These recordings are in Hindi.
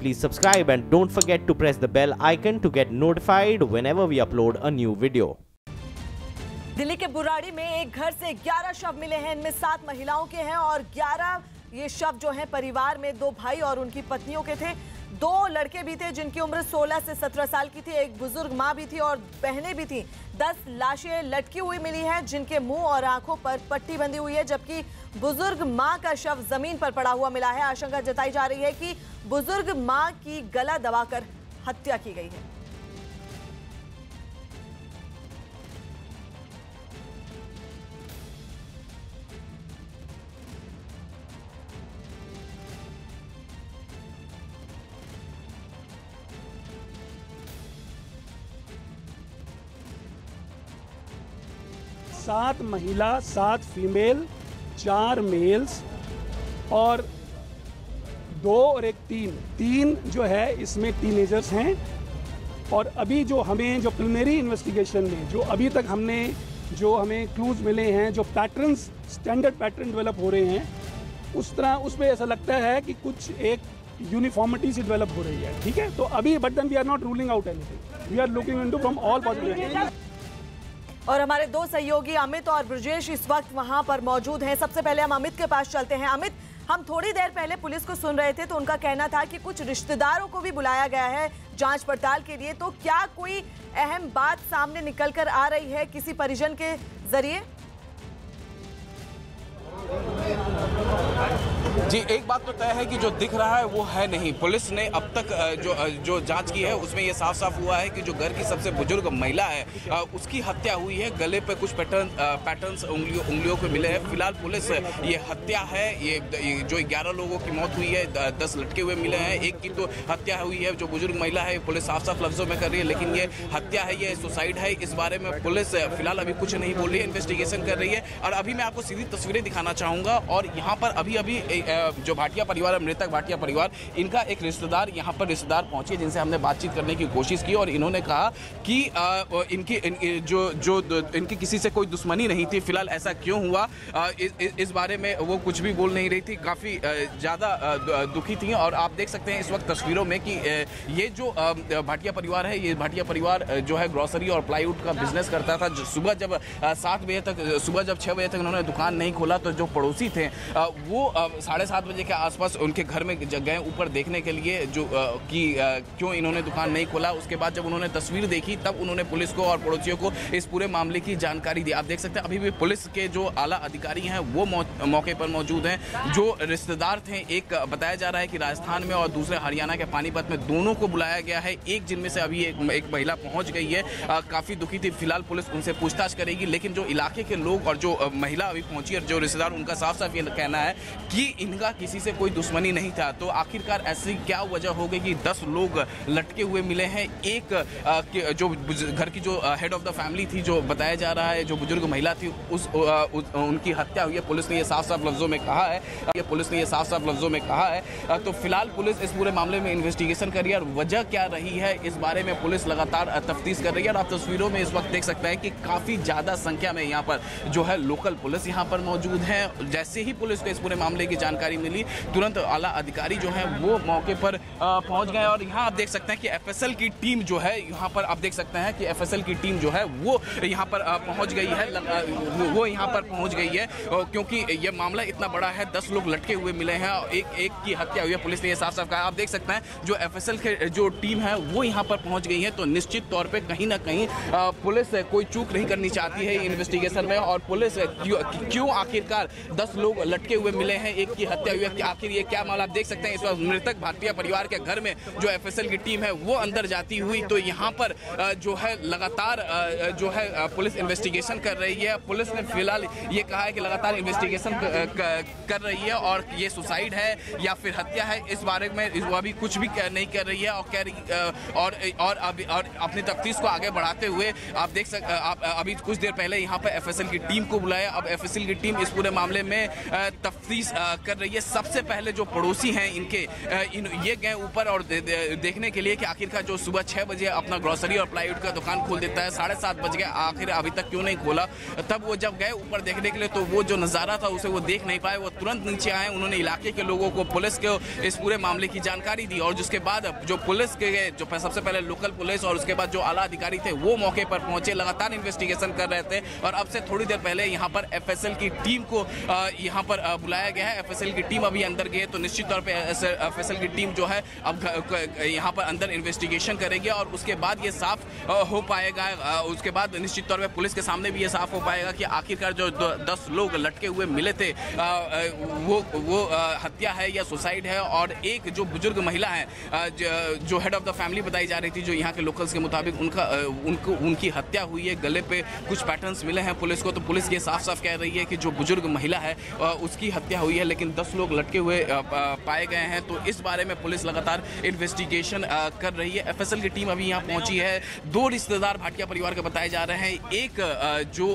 please subscribe and don't forget to press the bell icon to get notified whenever we upload a new video. Delhi के बुराड़ी में एक घर से 11 शव मिले हैं। इनमें 7 महिलाओं के हैं और 11 ये शव जो हैं परिवार में 2 भाई और उनकी पत्नियों के थे। 2 लड़के भी थे जिनकी उम्र 16 से 17 साल की थी। एक बुजुर्ग माँ भी थी और बहनें भी थी। 10 लाशें लटकी हुई मिली हैं जिनके मुंह और आंखों पर पट्टी बंधी हुई है, जबकि बुजुर्ग माँ का शव जमीन पर पड़ा हुआ मिला है। आशंका जताई जा रही है कि बुजुर्ग माँ की गला दबाकर हत्या की गई है। सात महिला, 7 फीमेल, 4 मेल्स और 2 और एक 3 जो है इसमें टीनेजर्स हैं। और अभी जो प्रिलिमिनरी इन्वेस्टिगेशन में जो अभी तक हमें क्लूज मिले हैं, जो पैटर्न्स स्टैंडर्ड पैटर्न डेवलप हो रहे हैं, उसमें ऐसा लगता है कि कुछ एक यूनिफॉर्मिटी से डेवलप हो रही है। ठीक है, तो अभी but then we are not ruling out anything, we are looking into from all possibilities. और हमारे 2 सहयोगी अमित और ब्रजेश इस वक्त वहां पर मौजूद हैं। सबसे पहले हम अमित के पास चलते हैं। अमित, हम थोड़ी देर पहले पुलिस को सुन रहे थे तो उनका कहना था कि कुछ रिश्तेदारों को भी बुलाया गया है जांच पड़ताल के लिए, तो क्या कोई अहम बात सामने निकलकर आ रही है किसी परिजन के जरिए? जी, एक बात तो तय है कि जो दिख रहा है वो है नहीं। पुलिस ने अब तक जो जांच की है उसमें ये साफ साफ हुआ है कि जो घर की सबसे बुजुर्ग महिला है उसकी हत्या हुई है। गले पे कुछ पैटर्न्स उंगलियों पे मिले हैं। फिलहाल पुलिस ये हत्या है, ये जो 11 लोगों की मौत हुई है, 10 लटके हुए मिले हैं, एक की तो हत्या हुई है। जो बुजुर्ग महिला है पुलिस साफ साफ लफ्जों में कर रही है, लेकिन ये हत्या है, ये सुसाइड है, इस बारे में पुलिस फिलहाल अभी कुछ नहीं बोल रही है, इन्वेस्टिगेशन कर रही है। और अभी मैं आपको सीधी तस्वीरें दिखाना चाहूँगा। और यहाँ पर अभी जो भाटिया परिवार है, मृतक भाटिया परिवार, इनका एक रिश्तेदार यहाँ पर रिश्तेदार पहुंचे जिनसे हमने बातचीत करने की कोशिश की और इन्होंने कहा कि इनकी किसी से कोई दुश्मनी नहीं थी। फिलहाल ऐसा क्यों हुआ इस बारे में वो कुछ भी बोल नहीं रही थी, काफ़ी ज़्यादा दुखी थी। और आप देख सकते हैं इस वक्त तस्वीरों में कि ये जो भाटिया परिवार है, ये भाटिया परिवार जो है ग्रोसरी और प्लाईवुड का बिजनेस करता था। सुबह जब 6 बजे तक उन्होंने दुकान नहीं खोला तो जो पड़ोसी थे वो 7:30 बजे के आसपास उनके घर में गए ऊपर देखने के लिए क्यों इन्होंने दुकान नहीं खोला। उसके बाद जब उन्होंने तस्वीर देखी तब उन्होंने पुलिस को और पड़ोसियों को इस पूरे मामले की जानकारी दी। आप देख सकते हैं अभी भी पुलिस के जो आला अधिकारी हैं वो मौके पर मौजूद हैं। जो रिश्तेदार थे, एक बताया जा रहा है कि राजस्थान में और दूसरे हरियाणा के पानीपत में, दोनों को बुलाया गया है। एक जिनमें से अभी एक महिला पहुंच गई है, काफ़ी दुखी थी। फिलहाल पुलिस उनसे पूछताछ करेगी, लेकिन जो इलाके के लोग और जो महिला अभी पहुंची और जो रिश्तेदार, उनका साफ साफ ये कहना है कि इनका किसी से कोई दुश्मनी नहीं था। तो आखिरकार ऐसी क्या वजह हो गई कि 10 लोग लटके हुए मिले हैं? एक जो घर की जो हेड ऑफ द फैमिली थी, जो बताया जा रहा है जो बुजुर्ग महिला थी, उनकी हत्या हुई है। पुलिस ने ये साफ साफ लफ्जों में कहा है। तो फिलहाल पुलिस इस पूरे मामले में इन्वेस्टिगेशन कर रही है और वजह क्या रही है इस बारे में पुलिस लगातार तफ्तीश कर रही है। और आप तस्वीरों में इस वक्त देख सकते हैं कि काफ़ी ज़्यादा संख्या में यहाँ पर जो है लोकल पुलिस यहाँ पर मौजूद है। जैसे ही पुलिस को इस पूरे मामले की जानकारी मिली, तुरंत आला अधिकारी जो हैं वो मौके पर पहुंच गए। और यहाँ आप देख सकते हैं कि एफएसएल की टीम जो है यहाँ पर आप देख सकते हैं कि एफएसएल की टीम जो है वो यहाँ पर पहुंच गई है, क्योंकि ये मामला इतना बड़ा है। 10 लोग लटके हुए मिले हैं और एक की हत्या हुई है। पुलिस ने ये साफ साफ कहा। आप देख सकते हैं जो एफएसएल के जो टीम है वो यहाँ पर पहुंच गई है। तो निश्चित तौर पर कहीं ना कहीं पुलिस कोई चूक नहीं करनी चाहती है इन्वेस्टिगेशन में। और पुलिस क्यों आखिरकार 10 लोग लटके हुए मिले हैं, एक की हत्या हुई है, आखिर ये क्या मामला? आप देख सकते हैं इस वक्त मृतक भाटिया परिवार के घर में जो एफएसएल की टीम है वो अंदर जाती हुई। तो यहाँ पर जो है लगातार जो है पुलिस इन्वेस्टिगेशन कर रही है। पुलिस ने फिलहाल ये कहा है कि लगातार इन्वेस्टिगेशन कर रही है और ये सुसाइड है या फिर हत्या है इस बारे में वो अभी कुछ भी नहीं कर रही है। और अपनी तफ्तीश को आगे बढ़ाते हुए आप देख सकते अभी कुछ देर पहले यहाँ पर एफएसएल की टीम को बुलाया। अब एफएसएल की टीम इस पूरे मामले में तफ्तीश कर रही है। सबसे पहले जो पड़ोसी हैं इनके ये गए ऊपर और देखने के लिए कि आखिरकार जो सुबह 6 बजे अपना ग्रोसरी और प्लाईवुड का दुकान खोल देता है, 7:30 बज गए, आखिर अभी तक क्यों नहीं खोला। तब वो जब गए ऊपर देखने के लिए तो वो जो नज़ारा था उसे वो देख नहीं पाए। वो तुरंत नीचे आए, उन्होंने इलाके के लोगों को, पुलिस को इस पूरे मामले की जानकारी दी और जिसके बाद जो पुलिस के जो सबसे पहले लोकल पुलिस और उसके बाद जो आला अधिकारी थे वो मौके पर पहुंचे, लगातार इन्वेस्टिगेशन कर रहे थे। और अब से थोड़ी देर पहले यहाँ पर एफएसएल की टीम को यहाँ पर बुलाया गया है। एफएसएल की टीम अभी अंदर गई है तो निश्चित तौर पे एफएसएल की टीम जो है अब यहाँ पर अंदर इन्वेस्टिगेशन करेगी और उसके बाद ये साफ हो पाएगा। उसके बाद निश्चित तौर पे पुलिस के सामने भी ये साफ हो पाएगा कि आखिरकार जो 10 लोग लटके हुए मिले थे वो हत्या है या सुसाइड है। और एक जो बुजुर्ग महिला है जो हेड ऑफ द फैमिली बताई जा रही थी, जो यहाँ के लोकल्स के मुताबिक उनकी हत्या हुई है, गले पे कुछ पैटर्न्स मिले हैं पुलिस को। तो पुलिस ये साफ साफ कह रही है कि जो बुजुर्ग महिला है उसकी हत्या हुई है, लेकिन 10 लोग लटके हुए पाए गए हैं। तो इस बारे में पुलिस लगातार इन्वेस्टिगेशन कर रही है। एफएसएल की टीम अभी यहाँ पहुंची है। 2 रिश्तेदार भाटिया परिवार के बताए जा रहे हैं। एक जो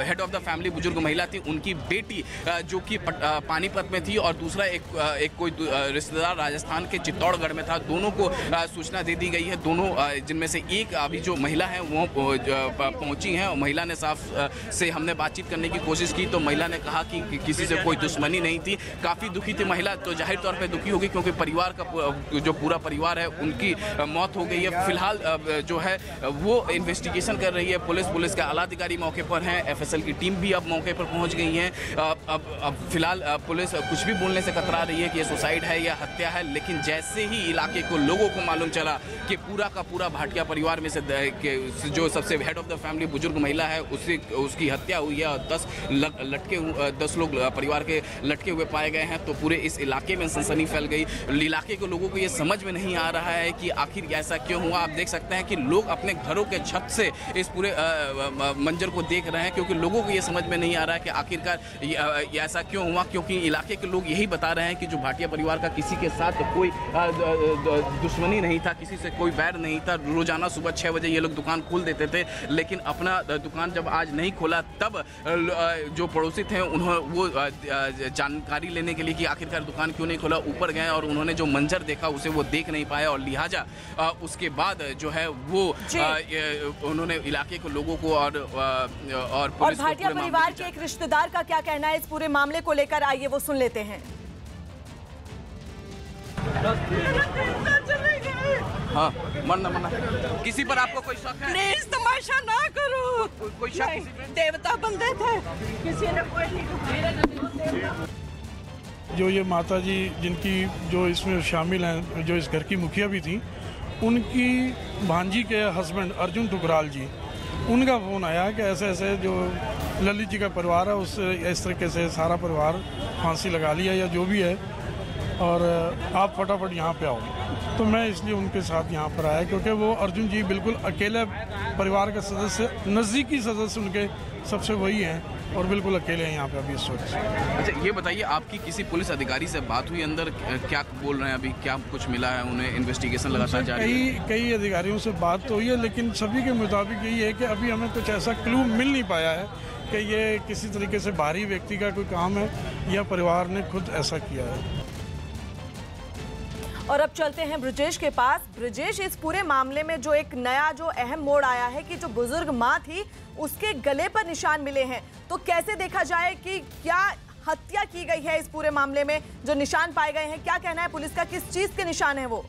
हेड ऑफ द फैमिली बुजुर्ग महिला थी, उनकी बेटी जो कि पानीपत में थी और दूसरा एक कोई रिश्तेदार राजस्थान के चित्तौड़गढ़ में था। दोनों को सूचना दे दी गई है। दोनों जिनमें से एक अभी जो महिला है वो पहुंची हैं और महिला ने साफ से हमने बातचीत करने की कोशिश की तो महिला ने कहा कि किसी से कोई दुश्मनी नहीं थी। काफ़ी दुखी थी महिला, तो जाहिर तौर पे दुखी होगी क्योंकि परिवार का जो पूरा परिवार है उनकी मौत हो गई है। फिलहाल जो है वो इन्वेस्टिगेशन कर रही है पुलिस के आला अधिकारी मौके पर हैं। एफएसएल की टीम भी अब मौके पर पहुंच गई है। अब फिलहाल पुलिस कुछ भी बोलने से कतरा रही है कि ये सुसाइड है या हत्या है, लेकिन जैसे ही इलाके को लोगों को मालूम चला कि पूरा का पूरा भाटिया परिवार में से जो सबसे हेड ऑफ द फैमिली बुजुर्ग महिला है उसकी हत्या हुई है और 10 लोग परिवार के लटके हुए पाए गए हैं, तो पूरे इस इलाके में सनसनी फैल गई। इलाके के लोगों को ये समझ में नहीं आ रहा है कि आखिर ऐसा क्यों हुआ। आप देख सकते हैं कि लोग अपने घरों के छत से इस पूरे मंजर को देख रहे हैं क्योंकि लोगों को ये समझ में नहीं आ रहा है कि आखिरकार ऐसा क्यों हुआ। क्योंकि इलाके के लोग यही बता रहे हैं कि जो भाटिया परिवार का किसी के साथ कोई दुश्मनी नहीं था, किसी से कोई वैर नहीं था। रोजाना सुबह 6 बजे ये लोग दुकान खोल देते थे, लेकिन अपना दुकान जब आज नहीं खोला तब जो पड़ोसी थे उन्होंने वो जानकारी लेने के लिए कि आखिरकार दुकान क्यों नहीं खोला ऊपर गए और उन्होंने जो मंजर देखा उसे वो देख नहीं पाए और लिहाजा उसके बाद जो है वो उन्होंने इलाके के लोगों को और भाटिया परिवार के एक रिश्तेदार का क्या कहना है इस पूरे मामले को लेकर, आइए वो सुन लेते हैं। हाँ, मरना किसी पर आपको कोई शक है? प्लीज तमाशा ना करो। कोई शक? देवता बंदे थे, किसी ने कोई नहीं। जो ये माता जी जिनकी जो इसमें शामिल हैं, जो इस घर की मुखिया भी थी, उनकी भांजी के हस्बैंड अर्जुन टुकराल जी, उनका फ़ोन आया कि ऐसे ऐसे जो ललित जी का परिवार है उससे इस तरीके से सारा परिवार फांसी लगा लिया या जो भी है, और आप फटाफट यहाँ पे आओ। तो मैं इसलिए उनके साथ यहाँ पर आया क्योंकि वो अर्जुन जी बिल्कुल अकेले परिवार के सदस्य, नज़दीकी सदस्य उनके सबसे वही हैं और बिल्कुल अकेले हैं यहाँ पे अभी इस वक्त। अच्छा, ये बताइए आपकी किसी पुलिस अधिकारी से बात हुई अंदर, क्या बोल रहे हैं अभी, क्या कुछ मिला है उन्हें? इन्वेस्टिगेशन लगातार जारी है। कई अधिकारियों से बात तो हुई है, लेकिन सभी के मुताबिक यही है कि अभी हमें कुछ ऐसा क्लू मिल नहीं पाया है कि ये किसी तरीके से बाहरी व्यक्ति का कोई काम है या परिवार ने खुद ऐसा किया है। और अब चलते हैं ब्रजेश के पास। ब्रजेश, इस पूरे मामले में जो एक नया जो अहम मोड़ आया है कि जो बुजुर्ग माँ थी उसके गले पर निशान मिले हैं, तो कैसे देखा जाए कि क्या हत्या की गई है इस पूरे मामले में? जो निशान पाए गए हैं, क्या कहना है पुलिस का, किस चीज के निशान है वो?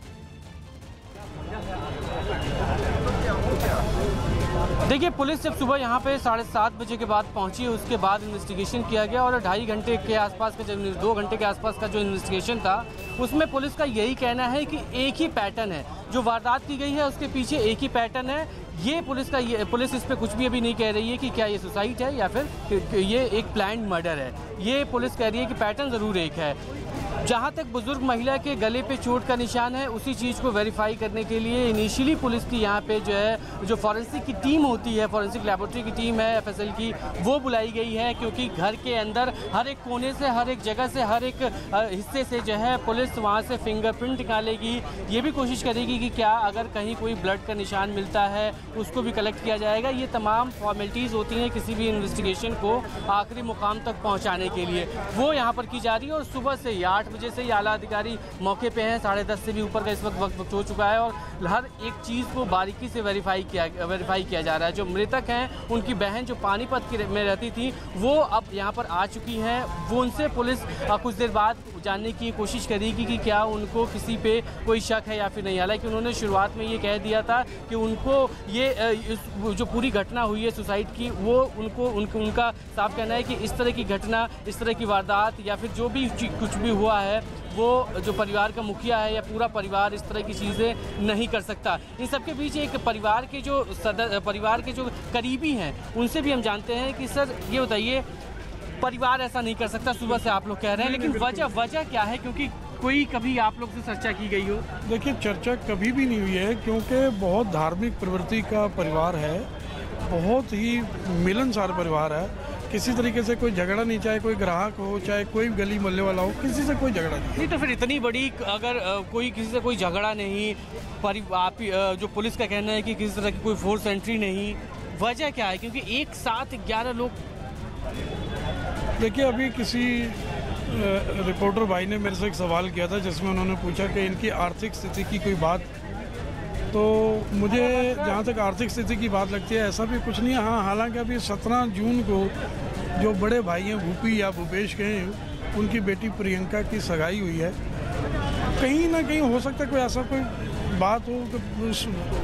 देखिए, पुलिस जब सुबह यहाँ पे 7:30 बजे के बाद पहुंची, उसके बाद इन्वेस्टिगेशन किया गया और 2.5 घंटे के आसपास का, जब 2 घंटे के आसपास का जो इन्वेस्टिगेशन था उसमें पुलिस का यही कहना है कि एक ही पैटर्न है, जो वारदात की गई है उसके पीछे एक ही पैटर्न है। ये पुलिस इस पर कुछ भी अभी नहीं कह रही है कि क्या ये सुसाइड है या फिर ये एक प्लान्ड मर्डर है। ये पुलिस कह रही है कि पैटर्न ज़रूर एक है। जहां तक बुजुर्ग महिला के गले पे चोट का निशान है, उसी चीज़ को वेरीफाई करने के लिए इनिशियली पुलिस की यहाँ पे जो है जो फॉरेंसिक की टीम होती है, फॉरेंसिक लेबोरेटरी की टीम है FSL की, वो बुलाई गई है। क्योंकि घर के अंदर हर एक कोने से, हर एक जगह से, हर एक हिस्से से जो है पुलिस वहाँ से फिंगरप्रिंट निकालेगी। ये भी कोशिश करेगी कि क्या अगर कहीं कोई ब्लड का निशान मिलता है उसको भी कलेक्ट किया जाएगा। ये तमाम फॉर्मेलिटीज़ होती हैं किसी भी इन्वेस्टिगेशन को आखिरी मुकाम तक पहुँचाने के लिए, वो यहाँ पर की जा रही है। और सुबह से 8 बजे से ही आला अधिकारी मौके पे हैं, 10:30 से भी ऊपर का इस वक्त हो चुका है और हर एक चीज़ को बारीकी से वेरीफाई किया जा रहा है। जो मृतक हैं उनकी बहन जो पानीपत में रहती थी वो अब यहाँ पर आ चुकी हैं। वो उनसे पुलिस कुछ देर बाद जानने की कोशिश करेगी कि क्या उनको किसी पे कोई शक है या फिर नहीं। हालांकि उन्होंने शुरुआत में ये कह दिया था कि उनको ये जो पूरी घटना हुई है सुसाइड की, वो उनका साफ कहना है कि इस तरह की घटना, इस तरह की वारदात या फिर जो भी कुछ भी हुआ है वो जो परिवार का मुखिया है या पूरा परिवार इस तरह की चीज़ें नहीं कर सकता। इन सबके बीच एक परिवार के जो करीबी हैं उनसे भी हम जानते हैं कि सर ये बताइए, परिवार ऐसा नहीं कर सकता, सुबह से आप लोग कह रहे हैं, लेकिन वजह क्या है? क्योंकि कोई कभी आप लोग से चर्चा की गई हो? देखिए, चर्चा कभी भी नहीं हुई है क्योंकि बहुत धार्मिक प्रवृत्ति का परिवार है, बहुत ही मिलनसार परिवार है। किसी तरीके से कोई झगड़ा नहीं, चाहे कोई ग्राहक हो, चाहे कोई गली मोहल्ले वाला हो, किसी से कोई झगड़ा नहीं। तो फिर इतनी बड़ी अगर कोई किसी से कोई झगड़ा नहीं, जो पुलिस का कहना है कि किसी तरह की कोई फोर्स एंट्री नहीं, वजह क्या है? क्योंकि एक साथ 11 लोग। देखिए, अभी किसी रिपोर्टर भाई ने मेरे से एक सवाल किया था जिसमें उन्होंने पूछा कि इनकी आर्थिक स्थिति की कोई बात, तो मुझे जहाँ तक आर्थिक स्थिति की बात लगती है ऐसा भी कुछ नहीं है। हाँ, हालांकि अभी 17 जून को जो बड़े भाई हैं भूपी या भूपेश के हैं, उनकी बेटी प्रियंका की सगाई हुई है। कहीं ना कहीं हो सकता है कोई ऐसा कोई बात हो कि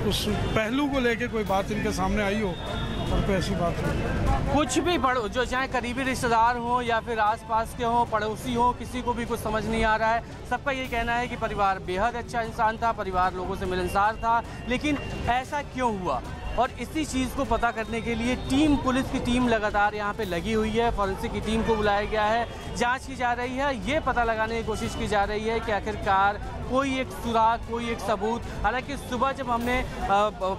उस पहलू को लेके कोई बात इनके सामने आई हो और कोई ऐसी बात हो। कुछ भी जो चाहे करीबी रिश्तेदार हो या फिर आसपास के हों, पड़ोसी हों, किसी को भी कुछ समझ नहीं आ रहा है। सबका ये कहना है कि परिवार बेहद अच्छा इंसान था, परिवार लोगों से मिलनसार था, लेकिन ऐसा क्यों हुआ? और इसी चीज़ को पता करने के लिए पुलिस की टीम लगातार यहाँ पे लगी हुई है। फॉरेंसिक की टीम को बुलाया गया है, जांच की जा रही है, ये पता लगाने की कोशिश की जा रही है कि आखिरकार कोई एक सुराग, कोई एक सबूत। हालांकि सुबह जब हमने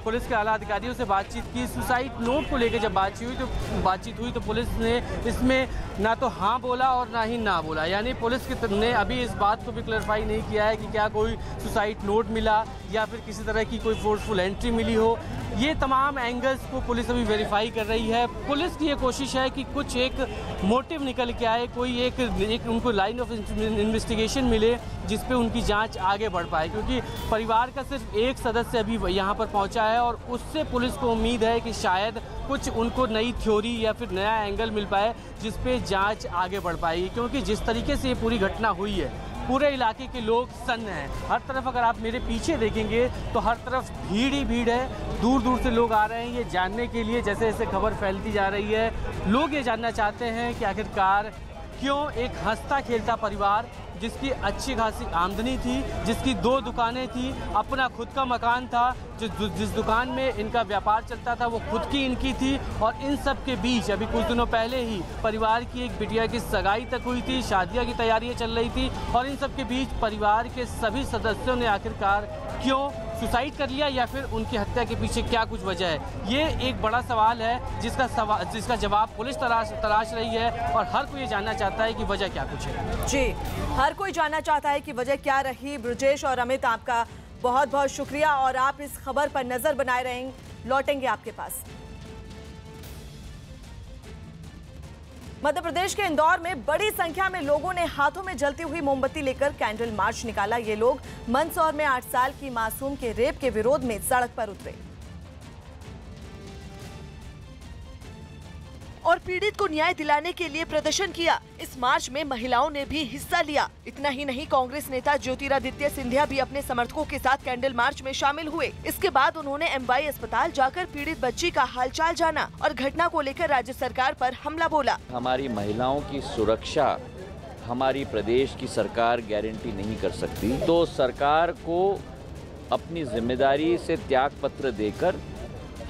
पुलिस के आला अधिकारियों से बातचीत की, सुसाइड नोट को लेकर जब बातचीत हुई तो पुलिस ने इसमें ना तो हाँ बोला और ना ही ना बोला। यानी पुलिस ने अभी इस बात को भी क्लैरिफाई नहीं किया है कि क्या कोई सुसाइड नोट मिला या फिर किसी तरह की कोई फोर्सफुल एंट्री मिली हो। ये तमाम एंगल्स को पुलिस अभी वेरीफाई कर रही है। पुलिस की ये कोशिश है कि कुछ एक मोटिव निकल के आए, कोई एक उनको लाइन ऑफ इन्वेस्टिगेशन मिले जिस पे उनकी जांच आगे बढ़ पाए। क्योंकि परिवार का सिर्फ एक सदस्य अभी यहाँ पर पहुँचा है और उससे पुलिस को उम्मीद है कि शायद कुछ उनको नई थ्योरी या फिर नया एंगल मिल पाए जिस पे जांच आगे बढ़ पाएगी। क्योंकि जिस तरीके से ये पूरी घटना हुई है, पूरे इलाके के लोग सन्न हैं। हर तरफ अगर आप मेरे पीछे देखेंगे तो हर तरफ भीड़ ही भीड़ है। दूर दूर से लोग आ रहे हैं ये जानने के लिए, जैसे जैसे खबर फैलती जा रही है, लोग ये जानना चाहते हैं कि आखिरकार क्यों एक हंसता खेलता परिवार जिसकी अच्छी खासी आमदनी थी, जिसकी 2 दुकानें थी, अपना खुद का मकान था, जिस दुकान में इनका व्यापार चलता था वो खुद की इनकी थी, और इन सब के बीच अभी कुछ दिनों पहले ही परिवार की एक बिटिया की सगाई तक हुई थी, शादियां की तैयारियां चल रही थी, और इन सब के बीच परिवार के सभी सदस्यों ने आखिरकार क्यों सुसाइड कर लिया या फिर उनकी हत्या के पीछे क्या कुछ वजह है। ये एक बड़ा सवाल है जिसका जवाब पुलिस तलाश रही है और हर कोई ये जानना चाहता है कि वजह क्या कुछ है। जी, हर कोई जानना चाहता है कि वजह क्या रही। ब्रजेश और अमित, आपका बहुत बहुत शुक्रिया और आप इस खबर पर नजर बनाए रहेंगे, लौटेंगे आपके पास। मध्य प्रदेश के इंदौर में बड़ी संख्या में लोगों ने हाथों में जलती हुई मोमबत्ती लेकर कैंडल मार्च निकाला। ये लोग मंदसौर में 8 साल की मासूम के रेप के विरोध में सड़क पर उतरे और पीड़ित को न्याय दिलाने के लिए प्रदर्शन किया। इस मार्च में महिलाओं ने भी हिस्सा लिया। इतना ही नहीं, कांग्रेस नेता ज्योतिरादित्य सिंधिया भी अपने समर्थकों के साथ कैंडल मार्च में शामिल हुए। इसके बाद उन्होंने MY अस्पताल जाकर पीड़ित बच्ची का हालचाल जाना और घटना को लेकर राज्य सरकार पर हमला बोला। हमारी महिलाओं की सुरक्षा हमारी प्रदेश की सरकार गारंटी नहीं कर सकती, तो सरकार को अपनी जिम्मेदारी से त्याग पत्र देकर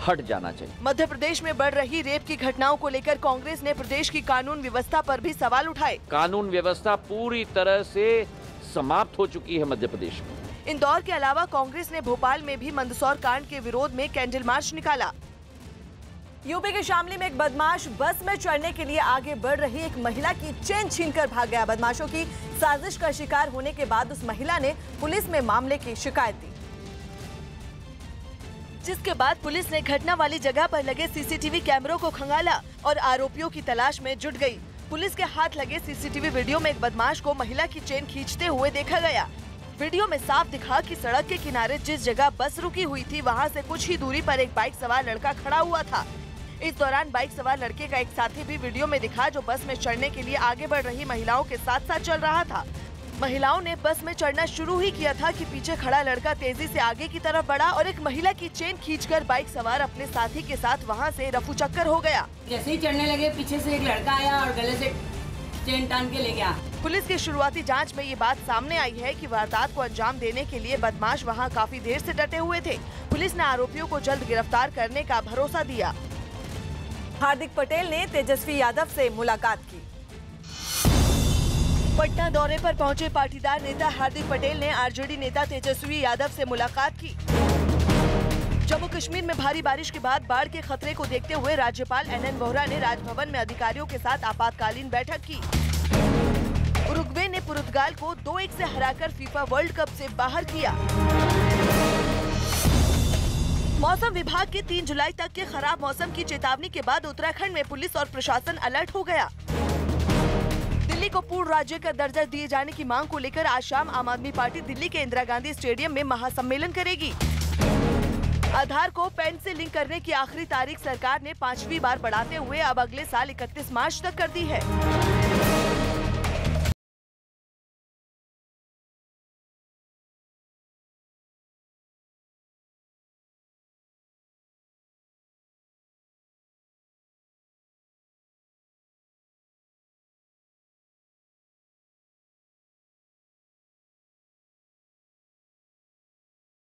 हट जाना चाहिए। मध्य प्रदेश में बढ़ रही रेप की घटनाओं को लेकर कांग्रेस ने प्रदेश की कानून व्यवस्था पर भी सवाल उठाए। कानून व्यवस्था पूरी तरह से समाप्त हो चुकी है मध्य प्रदेश में। इंदौर के अलावा कांग्रेस ने भोपाल में भी मंदसौर कांड के विरोध में कैंडल मार्च निकाला। यूपी के शामली में एक बदमाश बस में चढ़ने के लिए आगे बढ़ रही एक महिला की चेन छीनकर भाग गया। बदमाशों की साजिश का शिकार होने के बाद उस महिला ने पुलिस में मामले की शिकायत दी, जिसके बाद पुलिस ने घटना वाली जगह पर लगे सीसीटीवी कैमरों को खंगाला और आरोपियों की तलाश में जुट गई। पुलिस के हाथ लगे सीसीटीवी वीडियो में एक बदमाश को महिला की चेन खींचते हुए देखा गया। वीडियो में साफ दिखा कि सड़क के किनारे जिस जगह बस रुकी हुई थी वहां से कुछ ही दूरी पर एक बाइक सवार लड़का खड़ा हुआ था। इस दौरान बाइक सवार लड़के का एक साथी भी वीडियो में दिखा, जो बस में चढ़ने के लिए आगे बढ़ रही महिलाओं के साथ साथ चल रहा था। महिलाओं ने बस में चढ़ना शुरू ही किया था कि पीछे खड़ा लड़का तेजी से आगे की तरफ बढ़ा और एक महिला की चेन खींचकर बाइक सवार अपने साथी के साथ वहां से रफू चक्कर हो गया। जैसे ही चढ़ने लगे पीछे से एक लड़का आया और गले से चेन टान के ले गया। पुलिस की शुरुआती जांच में ये बात सामने आई है कि वारदात को अंजाम देने के लिए बदमाश वहां काफी देर से डटे हुए थे। पुलिस ने आरोपियों को जल्द गिरफ्तार करने का भरोसा दिया। हार्दिक पटेल ने तेजस्वी यादव से मुलाकात की। पटना दौरे पर पहुंचे पाटीदार नेता हार्दिक पटेल ने आरजेडी नेता तेजस्वी यादव से मुलाकात की। जम्मू कश्मीर में भारी बारिश के बाद बाढ़ के खतरे को देखते हुए राज्यपाल NN वोहरा ने राजभवन में अधिकारियों के साथ आपातकालीन बैठक की। उरुग्वे ने पुर्तगाल को 2-1 से हराकर फीफा वर्ल्ड कप से बाहर किया। मौसम विभाग के 3 जुलाई तक के खराब मौसम की चेतावनी के बाद उत्तराखंड में पुलिस और प्रशासन अलर्ट हो गया। दिल्ली को पूर्ण राज्य का दर्जा दिए जाने की मांग को लेकर आज शाम आम आदमी पार्टी दिल्ली के इंदिरा गांधी स्टेडियम में महासम्मेलन करेगी। आधार को पैन से लिंक करने की आखिरी तारीख सरकार ने 5वीं बार बढ़ाते हुए अब अगले साल 31 मार्च तक कर दी है।